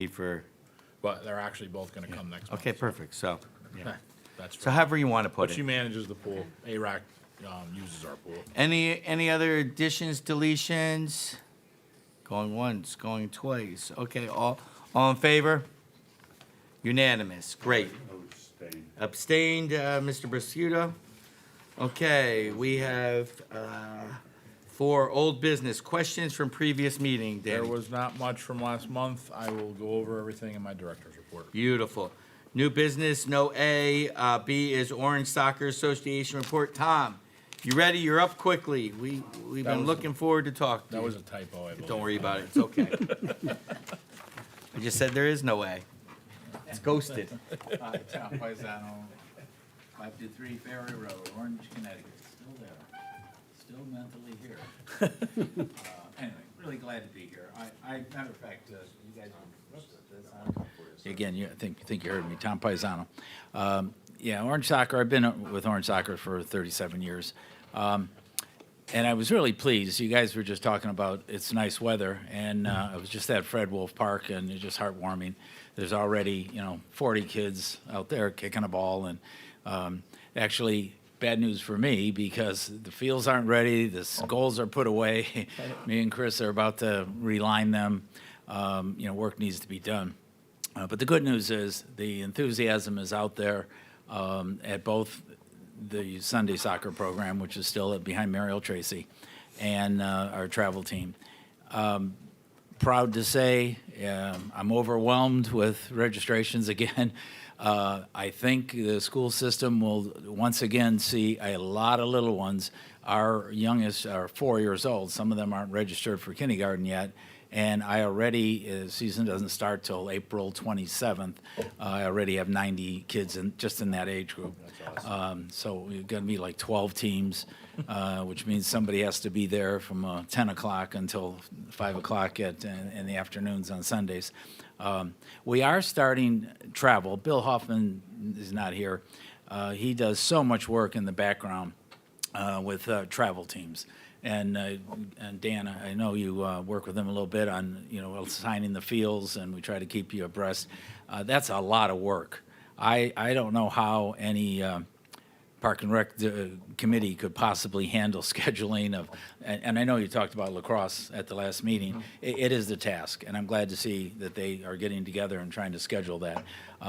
for, But they're actually both gonna come next month. okay, perfect, so, That's so right. however you want to put But she it. manages the pool. A-RAC, uses our pool. Any other additions, deletions? Going once, going twice, okay, all in favor? Unanimous, great. Abstained, Mr. Brisuto. Okay, we have, for old business, questions from previous meeting, There Danny. was not much from last month. I will go over everything in my director's report. Beautiful. New business, no A. B is Orange Soccer Association report. Tom, you ready? You're up quickly. We've That been was- looking forward to talk to That you. was a typo, I believe. Don't worry about it, it's okay. I just said there is no A. It's ghosted. Hi, Tom Paisano, 523 Ferry Road, Orange, Connecticut, still there, still mentally here. Anyway, really glad to be here. Matter of fact, you guys are, again, I think you heard me, Tom Paisano. Yeah, Orange Soccer, I've been with Orange Soccer for 37 years. And I was really pleased. You guys were just talking about it's nice weather, and I was just at Fred Wolf Park, and it's just heartwarming. There's already, 40 kids out there kicking a ball, and actually, bad news for me because the fields aren't ready, the goals are put away. Me and Chris are about to reline them. Work needs to be done. But the good news is the enthusiasm is out there at both the Sunday soccer program, which is still behind Mariel Tracy, and our travel team. Proud to say I'm overwhelmed with registrations again. I think the school system will once again see a lot of little ones. Our youngest are 4 years old. Some of them aren't registered for kindergarten yet. And I already, season doesn't start till April 27th. I already have 90 kids just in that age group. So we're going to be like 12 teams, which means somebody has to be there from 10 o'clock until 5 o'clock in the afternoons on Sundays. We are starting travel. Bill Hoffman is not here. He does so much work in the background with travel teams. And Dan, I know you work with him a little bit on, assigning the fields, and we try to keep you abreast. That's a lot of work. I don't know how any Park and Rec committee could possibly handle scheduling of, and I know you talked about lacrosse at the last meeting. It is the task, and I'm glad to see that they are getting together and trying to schedule that.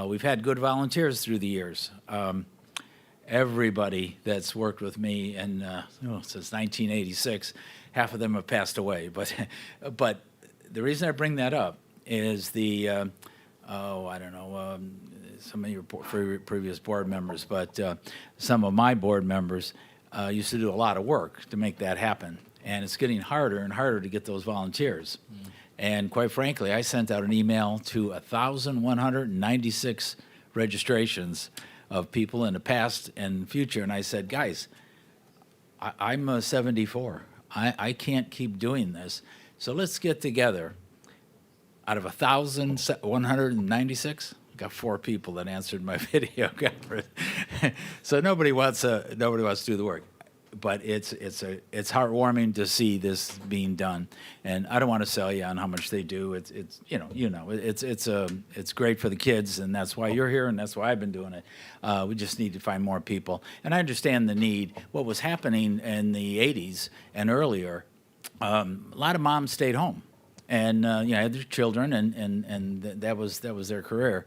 We've had good volunteers through the years. Everybody that's worked with me and since 1986, half of them have passed away. But the reason I bring that up is some of your previous board members, but some of my board members used to do a lot of work to make that happen, and it's getting harder and harder to get those volunteers. And quite frankly, I sent out an email to 1,196 registrations of people in the past and future, and I said, guys, I'm 74. I can't keep doing this, so let's get together. Out of 1,196, got 4 people that answered my video. So nobody wants to do the work, but it's heartwarming to see this being done. And I don't want to sell you on how much they do. It's great for the kids, and that's why you're here, and that's why I've been doing it. We just need to find more people, and I understand the need. What was happening in the '80s and earlier, a lot of moms stayed home. And had their children, and that was their career.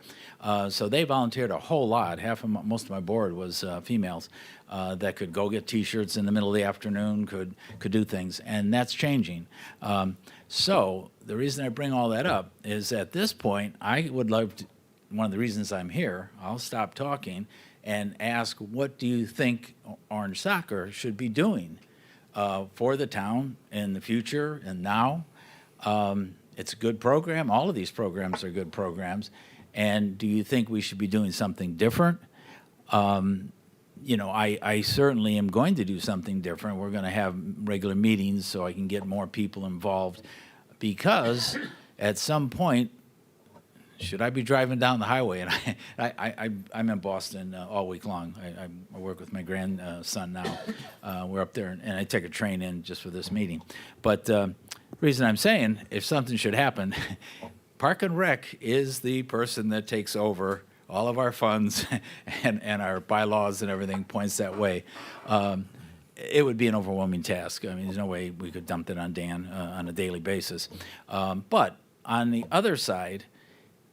So they volunteered a whole lot. Most of my board was females that could go get T-shirts in the middle of the afternoon, could do things, and that's changing. So the reason I bring all that up is at this point, I would love to. One of the reasons I'm here, I'll stop talking and ask, what do you think Orange Soccer should be doing for the town in the future and now? It's a good program. All of these programs are good programs. And do you think we should be doing something different? I certainly am going to do something different. We're going to have regular meetings so I can get more people involved, because at some point, should I be driving down the highway? And I'm in Boston all week long. I work with my grandson now. We're up there, and I take a train in just for this meeting. But reason I'm saying, if something should happen, Park and Rec is the person that takes over all of our funds and our bylaws and everything points that way. It would be an overwhelming task. I mean, there's no way we could dump it on Dan on a daily basis. But on the other side,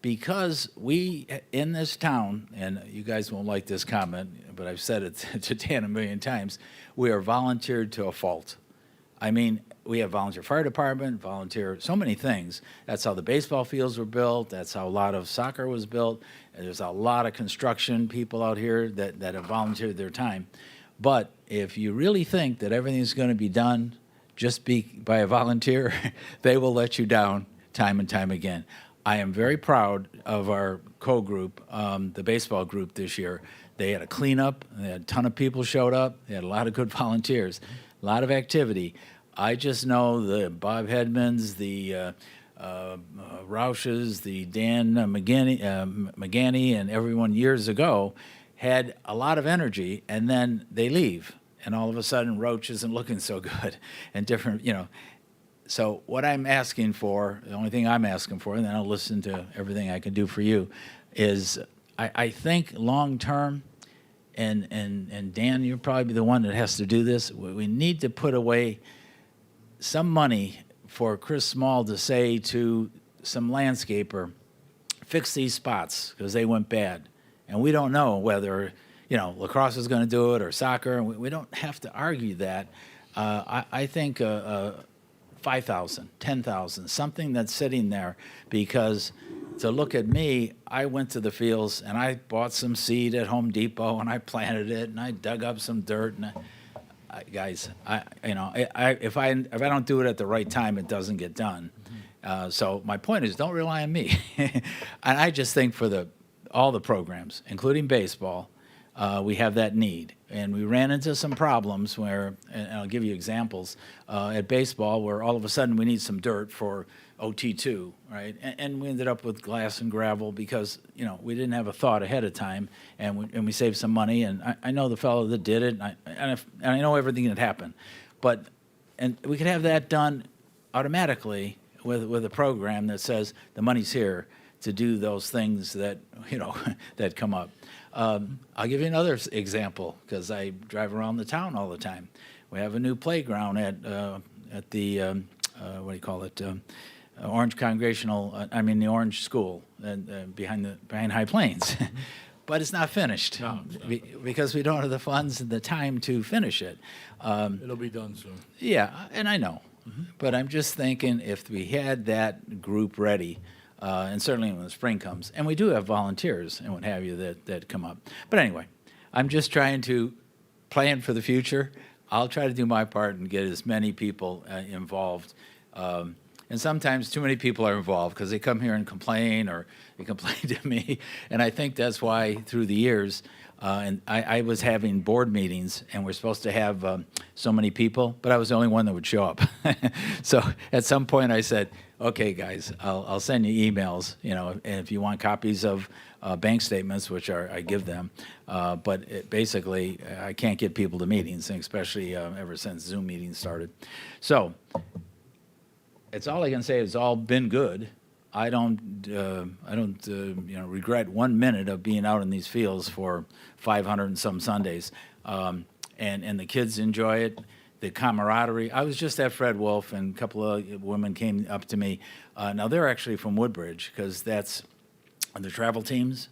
because we in this town, and you guys won't like this comment, but I've said it to Dan a million times, we are volunteered to a fault. I mean, we have volunteer fire department, volunteer, so many things. That's how the baseball fields were built. That's how a lot of soccer was built. And there's a lot of construction people out here that have volunteered their time. But if you really think that everything's going to be done just by a volunteer, they will let you down time and time again. I am very proud of our co-group, the baseball group this year. They had a cleanup. They had a ton of people showed up. They had a lot of good volunteers, a lot of activity. I just know the Bob Hedmans, the Roushes, the Dan McGanny, and everyone years ago had a lot of energy, and then they leave, and all of a sudden Roach isn't looking so good, and different, you know. So what I'm asking for, the only thing I'm asking for, and then I'll listen to everything I can do for you, is I think long term, and Dan, you're probably the one that has to do this. We need to put away some money for Chris Small to say to some landscaper, fix these spots because they went bad. And we don't know whether, you know, lacrosse is going to do it or soccer. And we don't have to argue that. I think 5,000, 10,000, something that's sitting there, because to look at me, I went to the fields and I bought some seed at Home Depot and I planted it and I dug up some dirt and guys, if I don't do it at the right time, it doesn't get done. So my point is, don't rely on me. And I just think for all the programs, including baseball, we have that need. And we ran into some problems where, and I'll give you examples, at baseball where all of a sudden we need some dirt for OT2, right? And we ended up with glass and gravel because, you know, we didn't have a thought ahead of time, and we saved some money. And I know the fellow that did it, and I know everything that happened. And we could have that done automatically with a program that says the money's here to do those things that, you know, that come up. I'll give you another example because I drive around the town all the time. We have a new playground at the what do you call it? Orange Congregational. The Orange School behind High Plains, but it's not finished because we don't have the funds and the time to finish it. It'll be done soon. Yeah, and I know, but I'm just thinking if we had that group ready. And certainly when the spring comes. And we do have volunteers and what have you that come up. But anyway, I'm just trying to plan for the future. I'll try to do my part and get as many people involved. And sometimes too many people are involved because they come here and complain or they complain to me. And I think that's why through the years, and I was having board meetings and we're supposed to have so many people, but I was the only one that would show up. So at some point I said, okay, guys, I'll send you emails, you know, and if you want copies of bank statements, which I give them, but basically I can't get people to meetings, and especially ever since Zoom meetings started. So it's all I can say. It's all been good. I don't regret 1 minute of being out in these fields for 500 and some Sundays, and the kids enjoy it. The camaraderie. I was just at Fred Wolf, and a couple of women came up to me. Now they're actually from Woodbridge because that's the travel teams,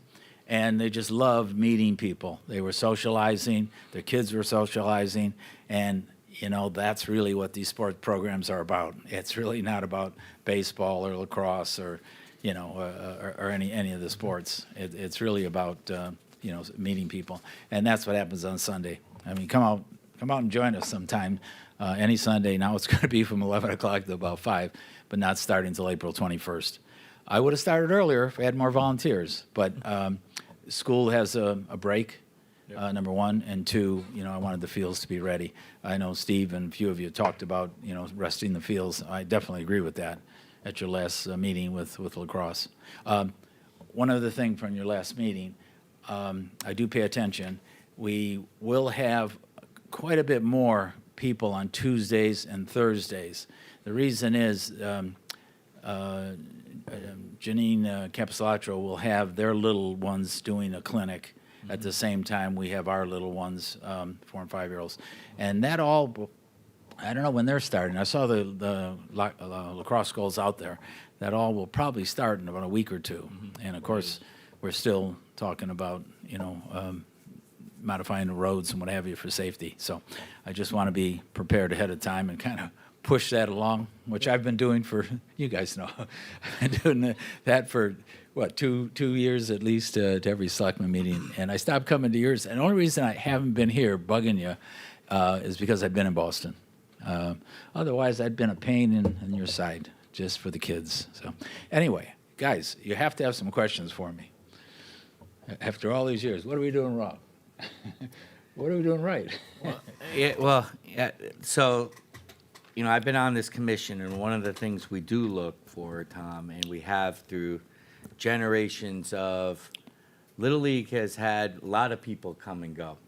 and they just loved meeting people. They were socializing. Their kids were socializing, and you know that's really what these sport programs are about. It's really not about baseball or lacrosse or or any of the sports. It's really about meeting people, and that's what happens on Sunday. I mean, come out and join us sometime, any Sunday. Now it's going to be from 11 o'clock to about 5, but not starting until April 21st. I would have started earlier if I had more volunteers, but school has a break, number one, and two, I wanted the fields to be ready. I know Steve and a few of you talked about, resting the fields. I definitely agree with that at your last meeting with lacrosse. One other thing from your last meeting, I do pay attention. We will have quite a bit more people on Tuesdays and Thursdays. The reason is Janine Capistrano will have their little ones doing a clinic at the same time we have our little ones, 4 and 5-year-olds. And that all, I don't know when they're starting. I saw the lacrosse goals out there. That all will probably start in about a week or two. And of course, we're still talking about, modifying the roads and what have you for safety. So I just want to be prepared ahead of time and kind of push that along, which I've been doing for, you guys know, I've been doing that for, what, two years at least, to every selectman meeting. And I stopped coming to yours. And the only reason I haven't been here bugging you is because I've been in Boston. Otherwise, I'd been a pain in your side just for the kids. So anyway, guys, you have to have some questions for me. After all these years, what are we doing wrong? What are we doing right? So, I've been on this commission, and one of the things we do look for, Tom, and we have through generations of, Little League has had a lot of people come and go.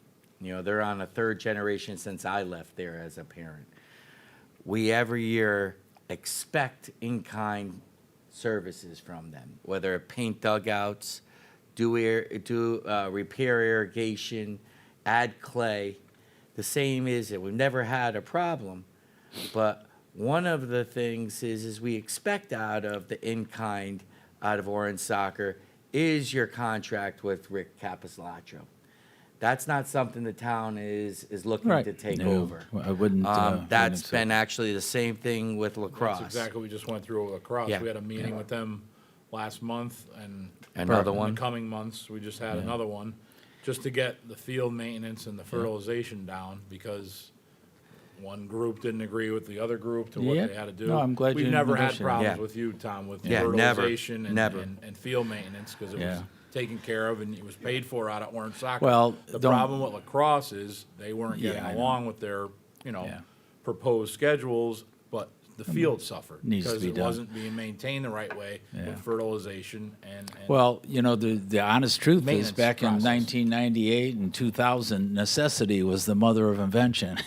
They're on a third generation since I left there as a parent. We every year expect in-kind services from them, whether paint dugouts, do repair irrigation, add clay. The same is that we've never had a problem, but one of the things is we expect out of the in-kind out of Orange Soccer is your contract with Rick Capistrano. That's not something the town is looking to take No, over. I wouldn't. That's wouldn't been actually the same thing with lacrosse. That's exactly what we just went through with lacrosse. Yeah. We had a meeting with them last month, and Another in one. the coming months, we just had another one, just to get the field maintenance and the fertilization down, because one group didn't agree with the other group to what Yeah. they had to do. No, I'm glad We've you never had negotiated. problems Yeah. with you, Tom, with Yeah, never, fertilization never. and field maintenance, because it was Yeah. taken care of and it was paid for out of Orange Soccer. Well, the don't- problem with lacrosse is they weren't Yeah, getting I know. along with their, Yeah. proposed schedules, but the field suffered Needs to because be it done. wasn't being maintained the right way Yeah. with fertilization and Well, the honest truth is, Maintenance back in process. 1998 and 2000, necessity was the mother of invention.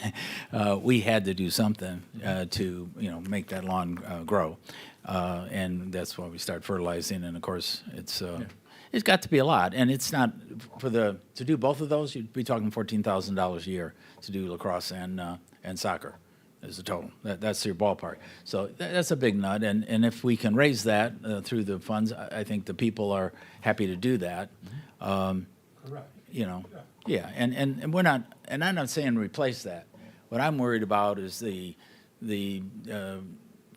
We had to do something to, make that lawn grow, and that's why we start fertilizing. And of course, it's got to be a lot, and it's not to do both of those. You'd be talking $14,000 a year to do lacrosse and soccer. Is the total. That's your ballpark. So that's a big nut, and if we can raise that through the funds, I think the people are happy to do that. Correct. Yeah, and we're not, and I'm not saying replace that. What I'm worried about is the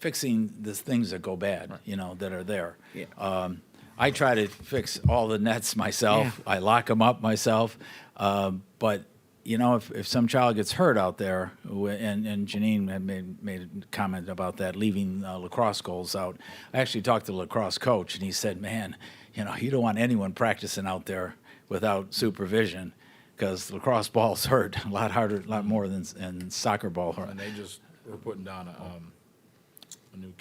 fixing the things that go bad, that are there. Yeah. I try to fix all the nets myself. Yeah. I lock them up myself, but. If some child gets hurt out there, and Janine had made a comment about that, leaving lacrosse goals out. I actually talked to the lacrosse coach, and he said, "Man, you don't want anyone practicing out there without supervision, because lacrosse balls hurt a lot harder, a lot more than soccer ball hurt." and they just were putting down a new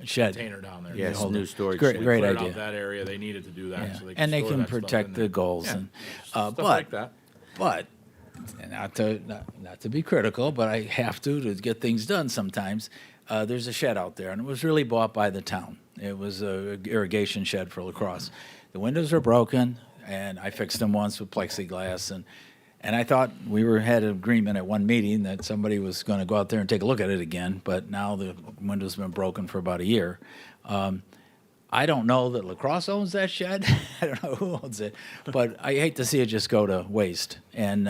Shed. container down there. Yes, Hold new it. storage Great, shed. great Cleared idea. out that area. They needed to do that, Yeah. so they And they store can that stuff protect in the there. goals, Yeah, and stuff but like that. But, and not to be critical, but I have to get things done sometimes. There's a shed out there, and it was really bought by the town. It was a irrigation shed for lacrosse. The windows were broken, and I fixed them once with plexiglass, and I thought we had an agreement at one meeting that somebody was going to go out there and take a look at it again, but now the window's been broken for about a year. I don't know that lacrosse owns that shed. I don't know who owns it, but I hate to see it just go to waste. And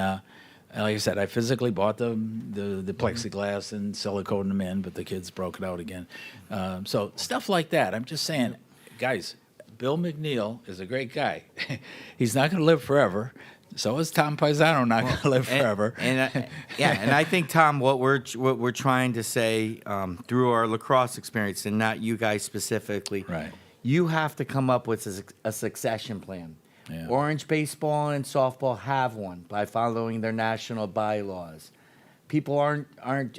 like I said, I physically bought the plexiglass and silicoted them in, but the kids broke it out again. So stuff like that. I'm just saying, guys, Bill McNeil is a great guy. He's not going to live forever. So is Tom Paisano not going to live forever. And I think, Tom, what we're trying to say through our lacrosse experience, and not you guys specifically, Right. you have to come up with a succession plan. Yeah. Orange baseball and softball have one by following their national bylaws. People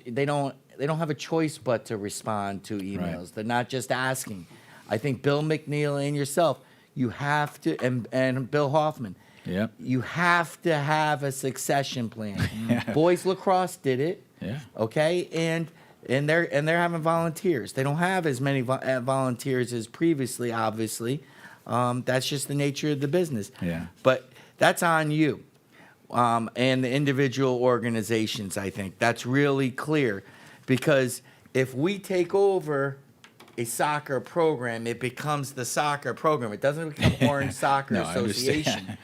they don't have a choice but to respond to emails. Right. They're not just asking. I think Bill McNeil and yourself, you have to, and Bill Hoffman, Yep. you have to have a succession plan. Boys lacrosse did it. Yeah. Okay, and and they're having volunteers. They don't have as many volunteers as previously, obviously. That's just the nature of the business. Yeah. But that's on you, and the individual organizations. I think that's really clear, because if we take over a soccer program, it becomes the soccer program. It doesn't become Orange Soccer No, I understand. Association.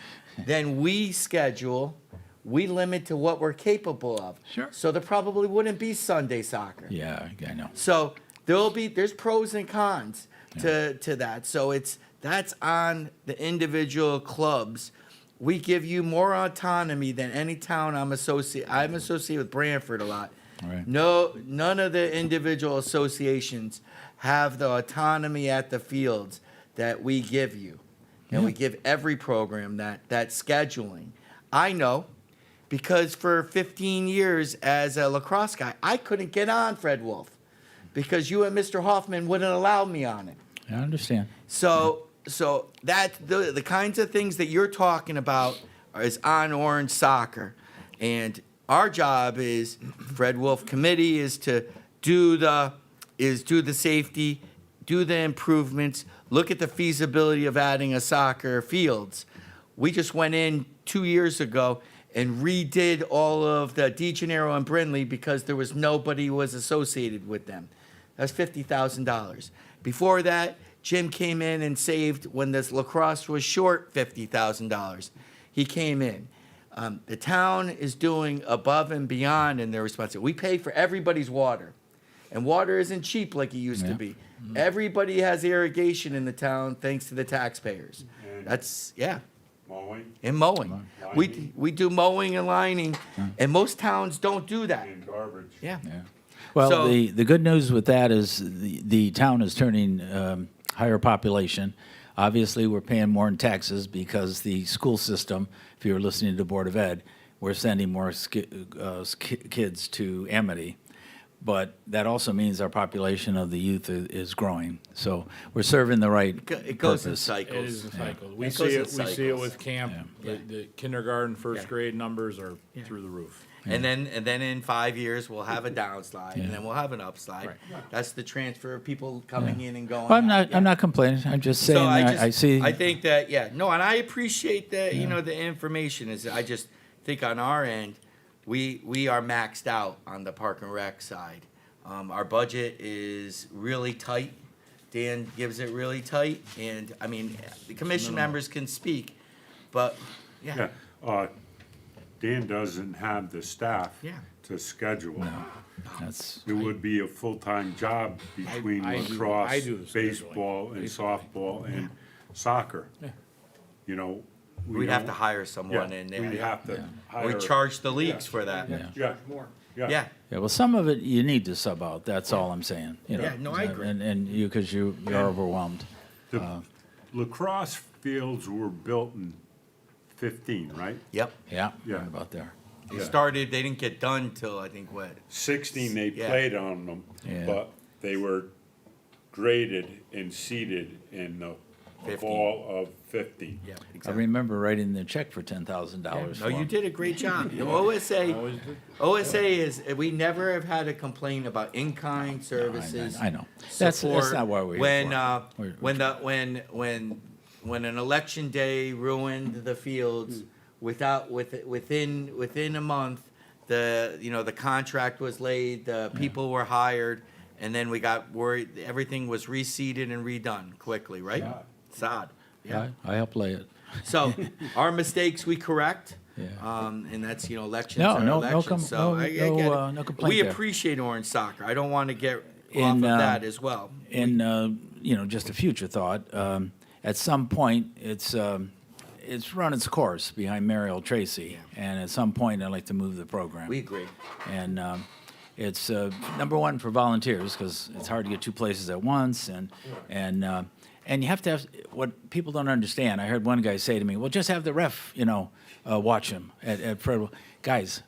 Then we schedule, we limit to what we're capable of. Sure. So there probably wouldn't be Sunday soccer. Yeah, I know. So there's pros and cons to that. So that's on the individual clubs. We give you more autonomy than any town I'm associated with Branford a lot. Right. No, none of the individual associations have the autonomy at the fields that we give you. And we give every program that scheduling. I know, because for 15 years as a lacrosse guy, I couldn't get on Fred Wolf because you and Mr. Hoffman wouldn't allow me on it. I understand. So that the kinds of things that you're talking about is on Orange Soccer, and our job is Fred Wolf Committee is to do the safety, do the improvements, look at the feasibility of adding a soccer fields. We just went in 2 years ago and redid all of the De Janeiro and Brindley because there was nobody who was associated with them. That's $50,000. Before that, Jim came in and saved, when this lacrosse was short, $50,000. He came in. The town is doing above and beyond in their responsibility. We pay for everybody's water, and water isn't cheap like it used to Yeah. be. Everybody has irrigation in the town thanks to the taxpayers. And That's, yeah, mowing and mowing. We do mowing and lining, and most towns don't do that. and garbage. Yeah. Yeah. Well, So- the good news with that is the town is turning higher population. Obviously, we're paying more in taxes because the school system, if you're listening to the Board of Ed, we're sending more kids to Amity. But that also means our population of the youth is growing. So we're serving the right It goes in purpose. cycles. It is a cycle. We It see goes in it, we see it cycles. with camp. Yeah. The kindergarten, first Yeah. grade numbers are through the roof. And then in 5 years, we'll have a downslide, and Yeah. then we'll have an upslide. Right. That's the transfer of people coming in and going Well, I'm out. not. Yeah. I'm not complaining. I'm just saying. So I see. I think that, yeah, no, and I appreciate the, the information. I just think on our end, we are maxed out on the Park and Rec side. Our budget is really tight. Dan gives it really tight, and I mean, the commission members can speak, but Yeah, Dan doesn't have the staff Yeah. to schedule. That's It would be a full-time job between I do lacrosse, the scheduling. baseball, and softball, and soccer. You know, we we'd have to don't- hire someone yeah, in there. we'd Yeah. have to hire. We charge the leagues for that. Yeah, Yeah. yeah. yeah. Well, some of it you need to sub out. That's all I'm saying. You know. Yeah, no, I agree. And you because you're overwhelmed. The lacrosse fields were built in 15, right? Yep. Yeah. Yeah. Right about there. They Yeah. started, they didn't get done till, I think, what? 16, they Yeah. played on them, Yeah. but they were graded and seeded in the 15. fall of 15. Yeah, I exactly. remember writing the check for $10,000. No, you did a great job. The Always did. OSA is, we never have had a complaint about in-kind services. I know. That's support. not why we're here When, for. We're- when an election day ruined the fields, within a month, the contract was laid, the people were hired, and then we got worried, everything was reseeded and redone quickly, right? Sod, yeah. I helped lay it. So, our mistakes we correct. Yeah. And that's, elections No, are no elections, so I get it. no complaint We there. appreciate Orange Soccer. I don't want to get off And, of that as well. And just a future thought. At some point, it's run its course behind Mariel Tracy, and at some point, I'd like to move the program. We agree. And it's number one for volunteers because it's hard to get two places at once, and you have to have what people don't understand. I heard one guy say to me, "Well, just have the ref, watch him at Fred." Guys,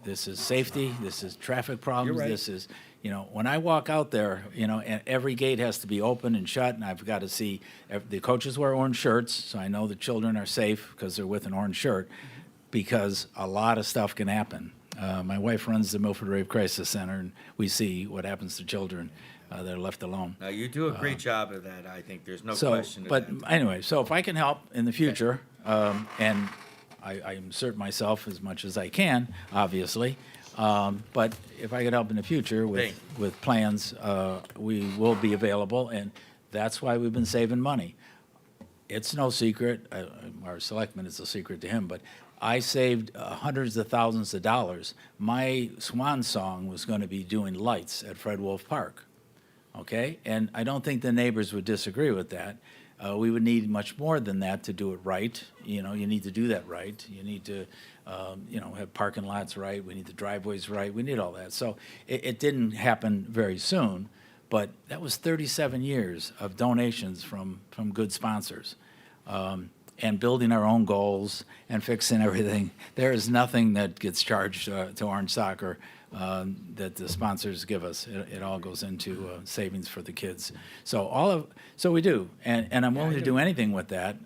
this is safety. This is traffic problems. right. This is when I walk out there, and every gate has to be open and shut, and I've got to see the coaches wear orange shirts, so I know the children are safe because they're with an orange shirt, because a lot of stuff can happen. My wife runs the Milford Rape Crisis Center, and we see what happens to children that are left alone. Now, you do a great job of that, I think, there's no So, question of but that. anyway, so if I can help in the future, and I insert myself as much as I can, obviously, but if I could help in the future Thank with plans, we will be available, and that's why we've been saving money. It's no secret, our selectman, it's a secret to him, but I saved hundreds of thousands of dollars. My swan song was going to be doing lights at Fred Wolf Park. Okay, and I don't think the neighbors would disagree with that. We would need much more than that to do it right. You know, you need to do that right. You need to, have parking lots right. We need the driveways right. We need all that. So it didn't happen very soon, but that was 37 years of donations from good sponsors. And building our own goals and fixing everything. There is nothing that gets charged to Orange Soccer that the sponsors give us. It all goes into savings for the kids. So we do, and I'm willing to do anything with that.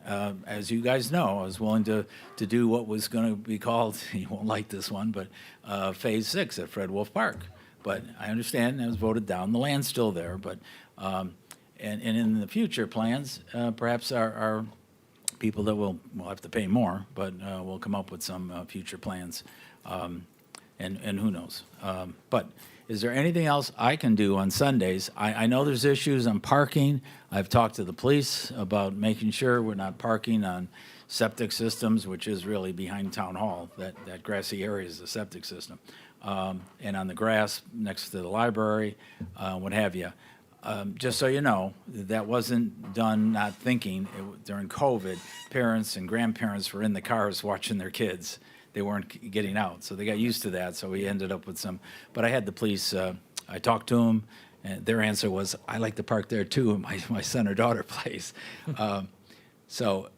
As you guys know, I was willing to do what was going to be called, you won't like this one, but Phase 6 at Fred Wolf Park. But I understand it was voted down. The land's still there, but and in the future plans, perhaps our people that will have to pay more, but we'll come up with some future plans, and who knows. But is there anything else I can do on Sundays? I know there's issues on parking. I've talked to the police about making sure we're not parking on septic systems, which is really behind Town Hall. That grassy area is the septic system. And on the grass next to the library, what have you. Just so you know, that wasn't done not thinking. During COVID, parents and grandparents were in the cars watching their kids. They weren't getting out, so they got used to that, so we ended up with some. But I had the police, I talked to them, and their answer was, I like to park there too at my son or daughter place. So,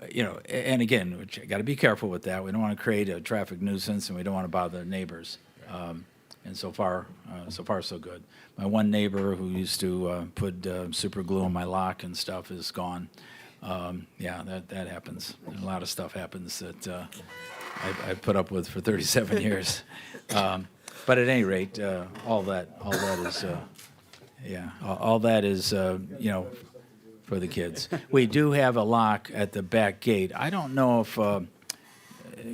and again, got to be careful with that. We don't want to create a traffic nuisance, and we don't want to bother neighbors. And so far, so good. My one neighbor who used to put super glue on my lock and stuff is gone. Yeah, that happens. A lot of stuff happens that I put up with for 37 years. But at any rate, all that is for the kids. We do have a lock at the back gate. I don't know if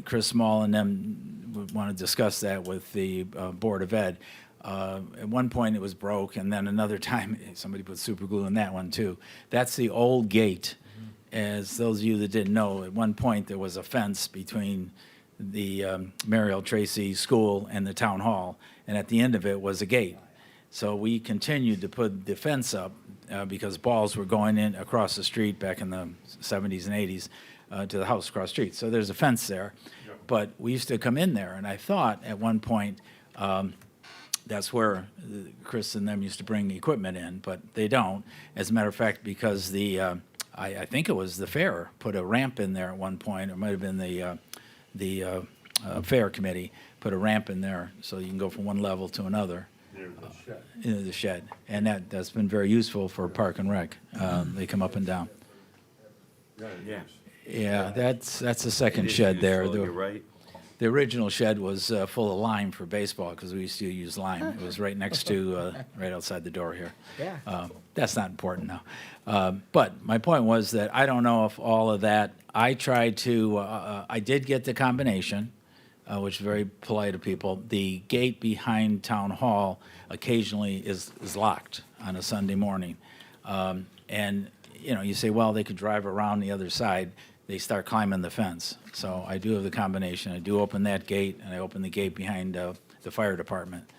Chris Small and them would want to discuss that with the Board of Ed. At one point it was broke, and then another time somebody put super glue in that one too. That's the old gate. As those of you that didn't know, at one point there was a fence between the Mary L. Tracy School and the Town Hall, and at the end of it was a gate. So we continued to put the fence up because balls were going in across the street back in the 70s and 80s to the house across the street. So there's a fence there. But we used to come in there, and I thought at one point that's where Chris and them used to bring equipment in, but they don't. As a matter of fact, because I think it was the fair put a ramp in there at one point, or it might have been the fair committee put a ramp in there so you can go from one level to another. Into the shed, and that's been very useful for Park and Rec. They come up and down. Yeah. Yeah, that's the second shed there. You're right. The original shed was full of lime for baseball because we used to use lime. It was right next to, right outside the door here. Yeah. That's not important now. But my point was that I don't know if all of that, I tried to, I did get the combination, which is very polite of people. The gate behind Town Hall occasionally is locked on a Sunday morning. And, you say, well, they could drive around the other side. They start climbing the fence. So I do have the combination. I do open that gate, and I open the gate behind the fire department.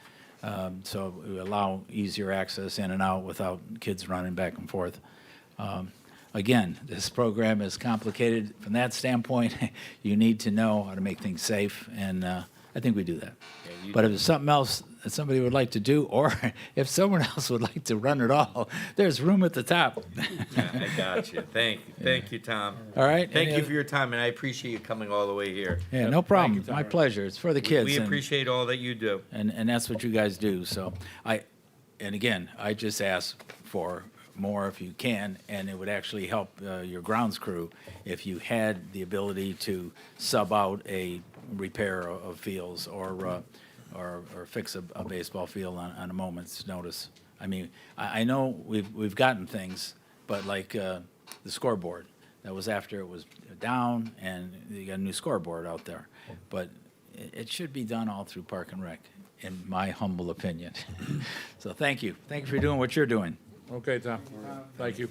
So we allow easier access in and out without kids running back and forth. Again, this program is complicated from that standpoint. You need to know how to make things safe, and I think we do that. But if there's something else that somebody would like to do, or if someone else would like to run it all, there's room at the top. I got you. Thank you, Tom. All right? Thank Any you other- for your time, and I appreciate you coming all the way here. Yeah, no problem. My pleasure. It's for the kids. We and- appreciate all that you do. And that's what you guys do. So and again, I just ask for more if you can, and it would actually help your grounds crew if you had the ability to sub out a repair of fields or or fix a baseball field on a moment's notice. I mean, I know we've gotten things, but like the scoreboard, that was after it was down, and you got a new scoreboard out there. But it should be done all through Park and Rec, in my humble opinion. So thank you. Thank you for doing what you're doing. Okay, Tom, thank you.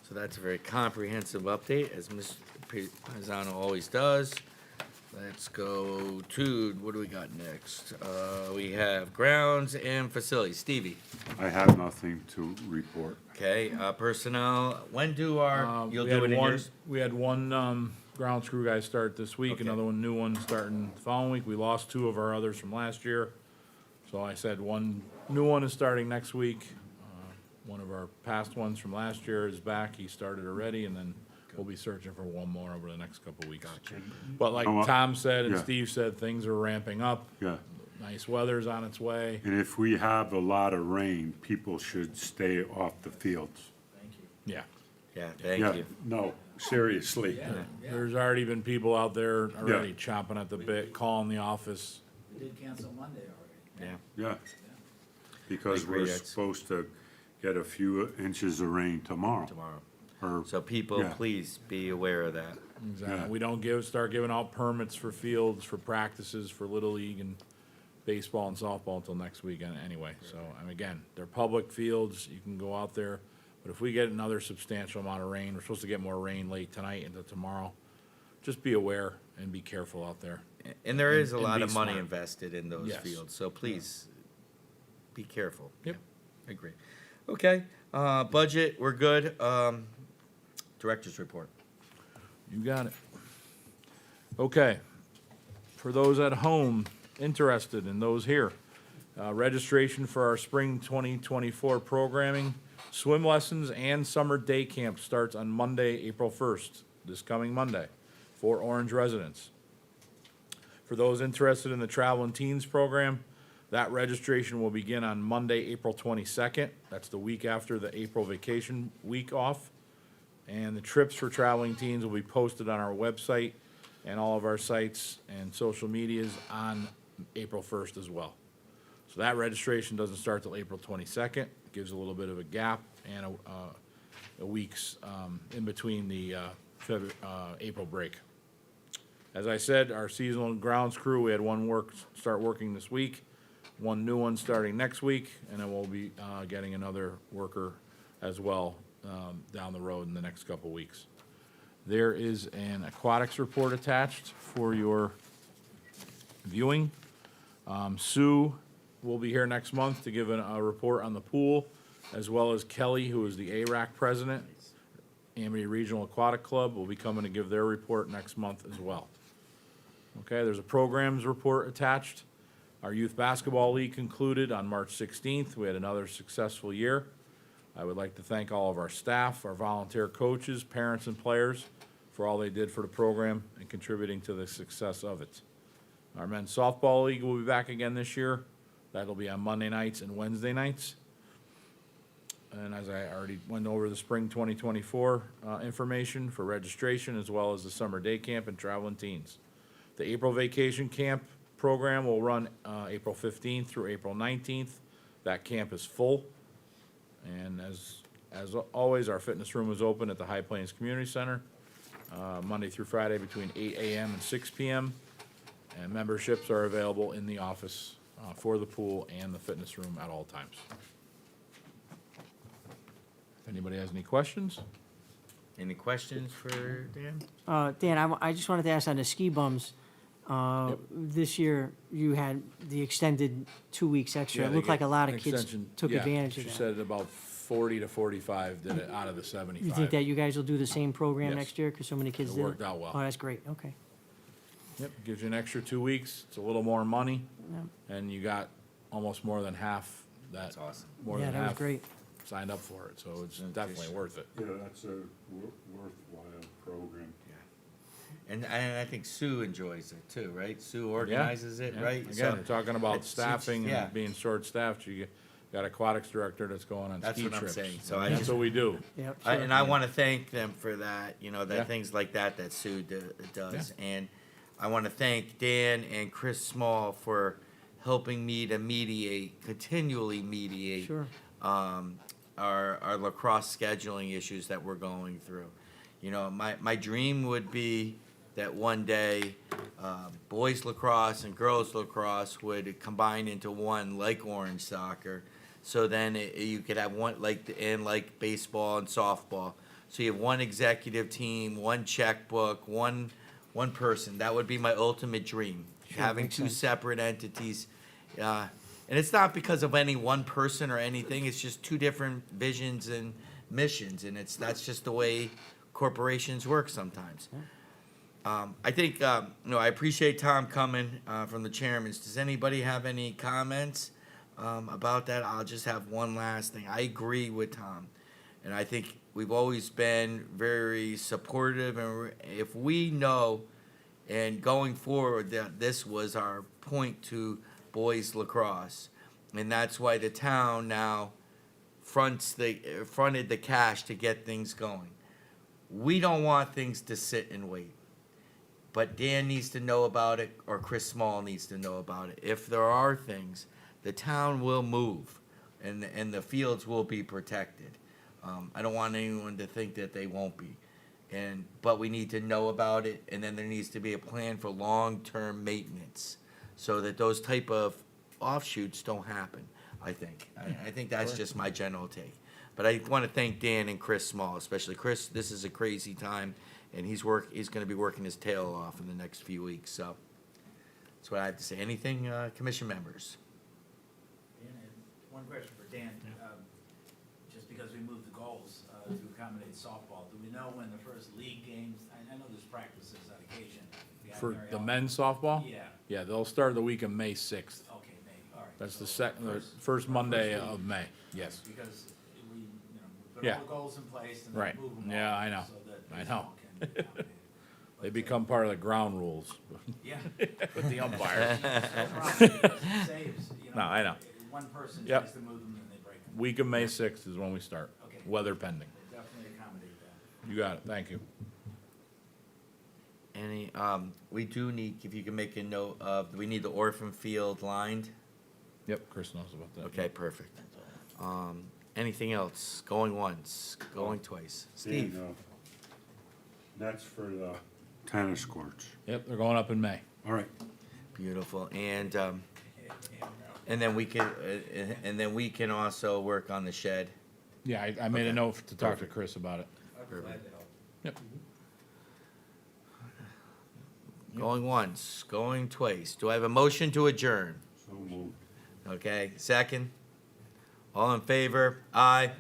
So that's a very comprehensive update, as Mr. Pisano always does. Let's go to, what do we got next? We have grounds and facilities. Stevie, I have nothing to report. okay, personnel, when do our, you'll We do had it in one- yours? We had one ground crew guy start this week, Okay. another new one starting the following week. We lost two of our others from last year. So I said one new one is starting next week. One of our past ones from last year is back. He started already, and then we'll be searching for one more over the next couple of weeks. But like Oh, Tom said and yeah. Steve said, things are ramping up. Yeah, Nice weather's on its way. and if we have a lot of rain, people should stay off the fields. Yeah. Yeah, thank Yeah, you. no, seriously. There's already been people out there already chomping at the bit, calling the office. We did cancel Monday already. Yeah, Yeah, because agree, we're that's- supposed to get a few inches of rain tomorrow. tomorrow. Or, So people, Yeah. please be aware of that. Exactly. Yeah. We don't start giving out permits for fields, for practices, for Little League and baseball and softball until next weekend anyway. So, and again, they're public fields, you can go out there. But if we get another substantial amount of rain, we're supposed to get more rain late tonight into tomorrow. Just be aware and be careful out there. And there is a And lot be of money smart. invested in those Yes. fields, so please, be careful. Yep. Yeah, I agree. Okay, budget, we're good. Director's report. You got it. Okay. For those at home interested and those here, registration for our spring 2024 programming, swim lessons and summer day camp starts on Monday, April 1st, this coming Monday, for Orange residents. For those interested in the Travel and Teens program, that registration will begin on Monday, April 22nd. That's the week after the April vacation week off. And the trips for traveling teens will be posted on our website and all of our sites and social medias on April 1st as well. So that registration doesn't start till April 22nd. Gives a little bit of a gap and a week's in between the April break. As I said, our seasonal grounds crew, we had one start working this week, one new one starting next week, and then we'll be getting another worker as well down the road in the next couple weeks. There is an aquatics report attached for your viewing. Sue will be here next month to give a report on the pool, as well as Kelly, who is the ARAC president. Amity Regional Aquatic Club will be coming to give their report next month as well. Okay, there's a programs report attached. Our youth basketball league concluded on March 16th. We had another successful year. I would like to thank all of our staff, our volunteer coaches, parents, and players for all they did for the program and contributing to the success of it. Our men's softball league will be back again this year. That'll be on Monday nights and Wednesday nights. And as I already went over the spring 2024 information for registration, as well as the summer day camp and traveling teens. The April vacation camp program will run April 15th through April 19th. That camp is full. And as always, our fitness room is open at the High Plains Community Center, Monday through Friday between 8 a.m. and 6 p.m. And memberships are available in the office for the pool and the fitness room at all times. If anybody has any questions? Any questions for Dan? Dan, I just wanted to ask on the ski bums, this year you had the extended 2 weeks extra. Yeah, It they looked like get a lot of kids extension. took Yeah, advantage of She that. said about 40 to 45 did it out of the 75. You think that you guys will do the same program Yes. next year, because so many kids It did it? worked out well. Oh, that's great, okay. Yep, gives you an extra 2 weeks. It's a little more money. And you got almost more than half that. That's awesome. More Yeah, than that was half great. signed up for it, so it's definitely worth it. yeah, that's a worthwhile program. And I think Sue enjoys it too, right? Sue organizes it, Yeah. right? Again, So we're talking about it's- staffing yeah. and being short-staffed. You got aquatics director that's going on That's ski what I'm trips. saying. So I That's just- what we do. Yep, And I want to thank them for that, you know, Yeah. that things like that Sue does. Yeah. And I want to thank Dan and Chris Small for helping me to continually mediate Sure. our lacrosse scheduling issues that we're going through. You know, my dream would be that one day, boys lacrosse and girls lacrosse would combine into one, like Orange Soccer. So then you could have one, like baseball and softball. So you have one executive team, one checkbook, one person. That would be my ultimate dream. Sure, Having makes two sense. separate entities. And it's not because of any one person or anything, it's just two different visions and missions, and that's just the way corporations work sometimes. I think, I appreciate Tom coming, from the chairmans. Does anybody have any comments, about that? I'll just have one last thing. I agree with Tom, and I think we've always been very supportive, and if we know, and going forward, that this was our point to boys lacrosse, and that's why the town now fronted the cash to get things going. We don't want things to sit and wait, but Dan needs to know about it, or Chris Small needs to know about it. If there are things, the town will move, and the fields will be protected. I don't want anyone to think that they won't be. But we need to know about it, and then there needs to be a plan for long-term maintenance, so that those type of offshoots don't happen, I think. I think that's just my general take. But I want to thank Dan and Chris Small, especially Chris. This is a crazy time, and he's gonna be working his tail off in the next few weeks, so that's what I have to say. Anything, commission members? Dan, I have one question for Dan. Just because we moved the goals to accommodate softball, do we know when the first league games, I know there's practices on occasion. We have For Mary the Ellen. men's softball? Yeah, Yeah, they'll start the week of May 6th. okay, May, all right. That's the So first Monday of May, yes. Because we, we put Yeah. all the goals in place and Right. then move them Yeah, all I know. so that I baseball know. can accommodate it. They But, become part of the ground rules Yeah. with the umpire. It saves, No, I know. One person Yep. tries to move them and they break them. Week of May 6th is when we start, Okay. weather pending. We'll definitely accommodate that. You got it, thank you. Any, we do need, if you can make a note of, we need the orphan field lined. Yep, Chris knows about that. Okay, perfect. Anything else? Going once, going twice. Steve? Dan, that's for the tennis courts. Yep, they're going up in May. All right. Beautiful. And then we can also work on the shed. Yeah, I made a Okay. note to talk to Chris about it. I'd be glad to help. Yep. Going once, going twice. Do I have a motion to adjourn? So moved. Okay, second? All in favor? Aye.